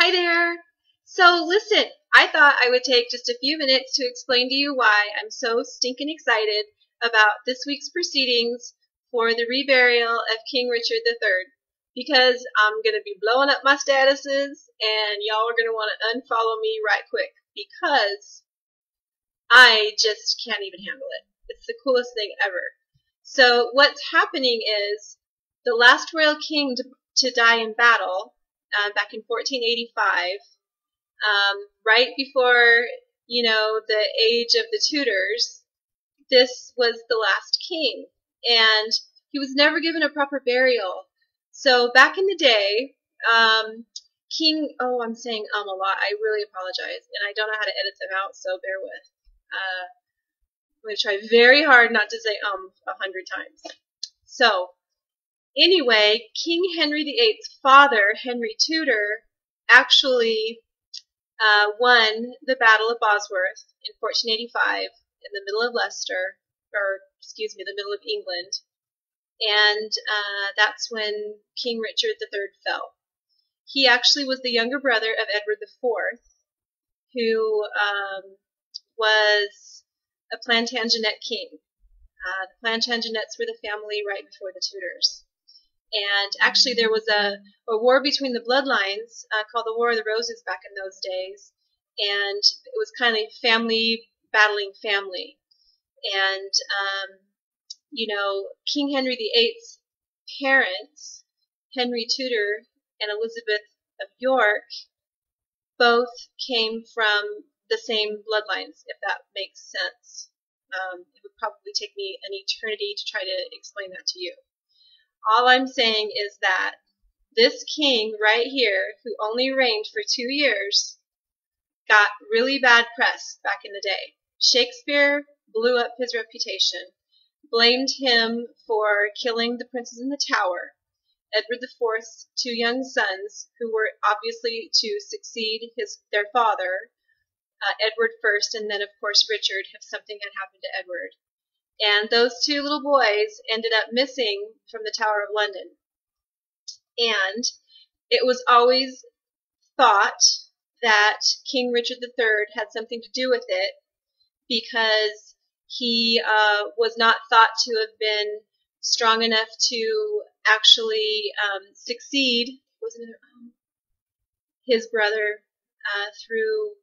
Hi there! So listen, I thought I would take just a few minutes to explain to you why I'm so stinking excited about this week's proceedings for the reburial of King Richard III. Because I'm going to be blowing up my statuses and y'all are going to want to unfollow me right quick because I just can't even handle it. It's the coolest thing ever. So what's happening is the last royal king to die in battle back in 1485, right before, the age of the Tudors, this was the last king. And he was never given a proper burial. So back in the day, I'm saying a lot. I really apologize. And I don't know how to edit them out, so bear with. I'm going to try very hard not to say 100 times. So, anyway, King Henry VIII's father, Henry Tudor, actually won the Battle of Bosworth in 1485 in the middle of Leicester, the middle of England. And that's when King Richard III fell. He actually was the younger brother of Edward IV, who was a Plantagenet king. The Plantagenets were the family right before the Tudors. And actually there was a war between the bloodlines called the War of the Roses back in those days. And it was kind of family battling family. And, King Henry VIII's parents, Henry Tudor and Elizabeth of York, both came from the same bloodlines, if that makes sense. It would probably take me an eternity to try to explain that to you. All I'm saying is that this king right here, who only reigned for 2 years, got really bad press back in the day. Shakespeare blew up his reputation, blamed him for killing the princes in the Tower, Edward IV's 2 young sons, who were obviously to succeed their father, Edward first, and then, of course, Richard, if something had happened to Edward. And those 2 little boys ended up missing from the Tower of London. And it was always thought that King Richard III had something to do with it because he was not thought to have been strong enough to actually succeed his brother through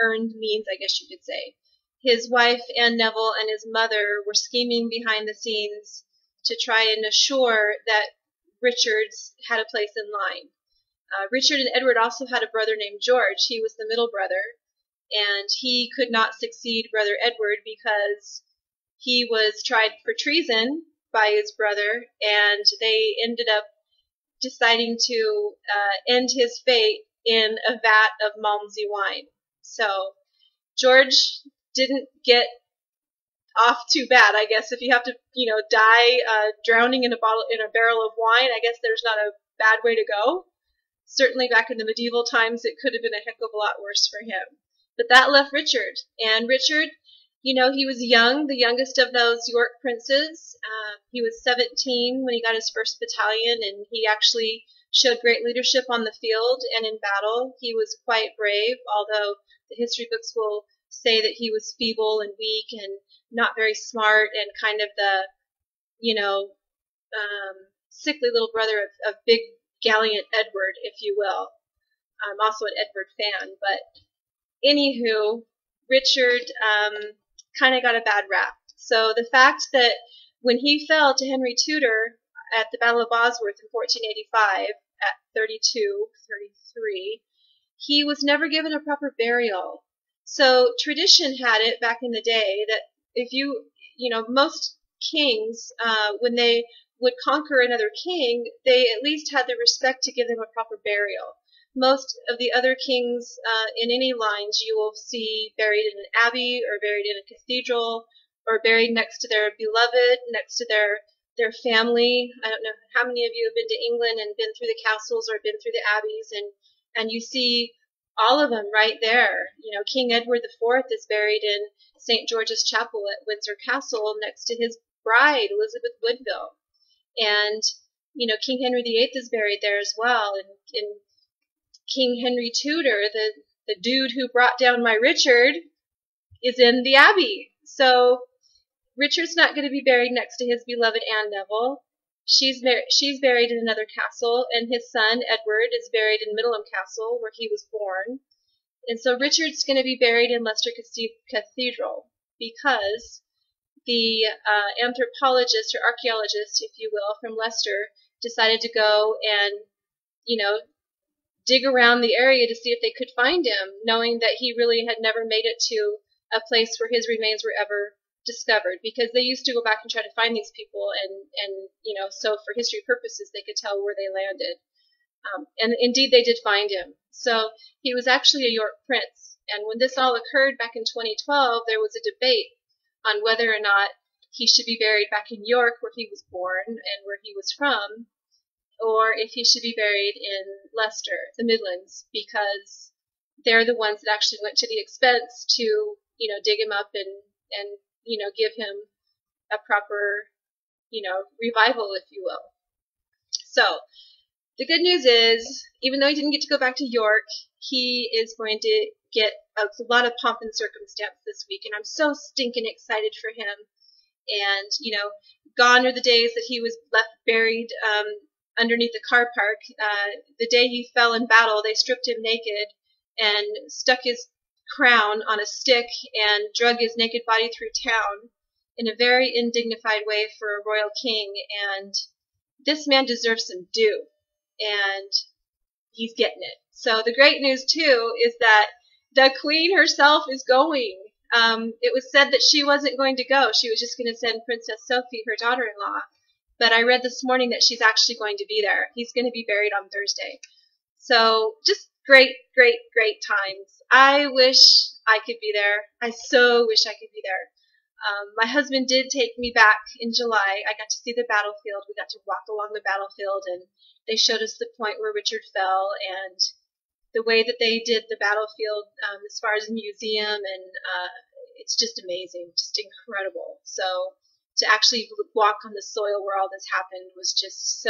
earned means, I guess you could say. His wife, Anne Neville, and his mother were scheming behind the scenes to try and assure that Richard's had a place in line. Richard and Edward also had a brother named George. He was the middle brother, and he could not succeed Brother Edward because he was tried for treason by his brother, and they ended up deciding to end his fate in a vat of Malmsey wine. So George didn't get off too bad, I guess. If you have to, die drowning in a barrel of wine, I guess there's not a bad way to go. Certainly back in the medieval times, it could have been a heck of a lot worse for him. But that left Richard. And Richard, he was young, the youngest of those York princes. He was 17 when he got his first battalion, and he actually showed great leadership on the field and in battle. He was quite brave, although the history books will say that he was feeble and weak and not very smart and kind of the, sickly little brother of big gallant Edward, if you will. I'm also an Edward fan, but anywho, Richard kind of got a bad rap. So the fact that when he fell to Henry Tudor at the Battle of Bosworth in 1485 at 33, he was never given a proper burial. So tradition had it back in the day that if most kings, when they would conquer another king, they at least had the respect to give them a proper burial. Most of the other kings in any lines you will see buried in an abbey or buried in a cathedral or buried next to their beloved, next to their family. I don't know how many of you have been to England and been through the castles or been through the abbeys, and you see all of them right there. King Edward IV is buried in St. George's Chapel at Windsor Castle next to his bride, Elizabeth Woodville. And, King Henry VIII is buried there as well. And King Henry Tudor, the dude who brought down my Richard, is in the abbey. So Richard's not going to be buried next to his beloved Anne Neville. She's buried in another castle, and his son, Edward, is buried in Middleham Castle, where he was born. And so Richard's going to be buried in Leicester Cathedral because the anthropologist or archaeologist, if you will, from Leicester decided to go and, dig around the area to see if they could find him, knowing that he really had never made it to a place where his remains were ever discovered, because they used to go back and try to find these people, and so for history purposes they could tell where they landed. And indeed they did find him. So he was actually a York prince, and when this all occurred back in 2012, there was a debate on whether or not he should be buried back in York, where he was born and where he was from, or if he should be buried in Leicester, the Midlands, because they're the ones that actually went to the expense to, dig him up and give him a proper, revival, if you will. So the good news is, even though he didn't get to go back to York, he is going to get a lot of pomp and circumstance this week, and I'm so stinking excited for him. And, gone are the days that he was left buried underneath the car park. The day he fell in battle, they stripped him naked and stuck his crown on a stick and drug his naked body through town in a very indignified way for a royal king. And this man deserves some due, and he's getting it. So the great news, too, is that the queen herself is going. It was said that she wasn't going to go. She was just going to send Princess Sophie, her daughter-in-law. But I read this morning that she's actually going to be there. He's going to be buried on Thursday. So just great, great, great times. I wish I could be there. I so wish I could be there. My husband did take me back in July. I got to see the battlefield. We got to walk along the battlefield, and they showed us the point where Richard fell, and the way that they did the battlefield as far as the museum, and it's just amazing, just incredible. So to actually walk on the soil where all this happened was just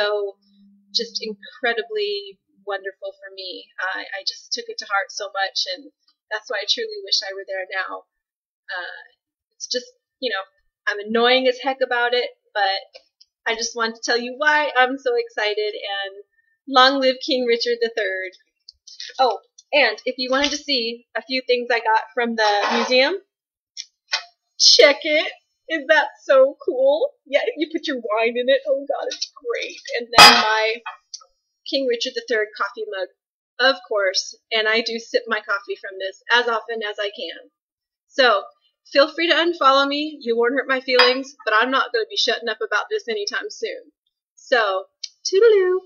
incredibly wonderful for me. I just took it to heart so much, and that's why I truly wish I were there now. It's just, I'm annoying as heck about it, but I just wanted to tell you why I'm so excited, and long live King Richard III. Oh, and if you wanted to see a few things I got from the museum, check it. Is that so cool? Yeah, you put your wine in it. Oh God, it's great. And then my King Richard III coffee mug, of course, and I do sip my coffee from this as often as I can. So feel free to unfollow me. You won't hurt my feelings, but I'm not going to be shutting up about this anytime soon. So, toodaloo.